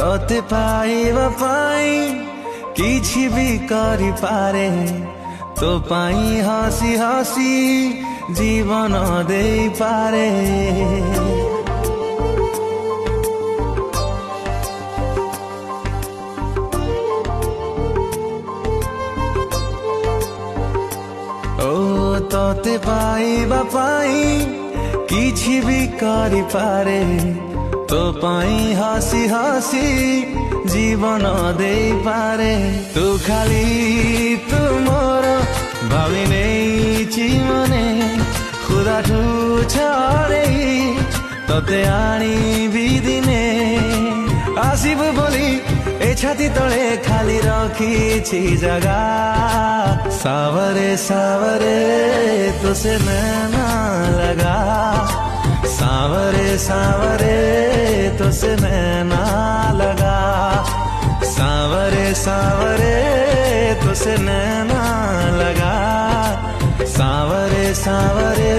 तोते पाइबा पाई किछि भी करि पारे तो पाई हसी हसी जीवन दे पारे। ओ तोते पाइबा पाई किछि भी करि पारे तो पाई हसी हसी जीवन दे पारे। तू खाली तू मोर भावी नहीं मने खुदा ठू छड़े तोते आनी भी दिने आसिबु बोली ए छाती तले खाली रखी जगह। सावरे सावरे तुसे नैना लगा, सावरे सावरे तुसे नैना लगा, सावरे सावरे तुसे नैना लगा, सावरे सावरे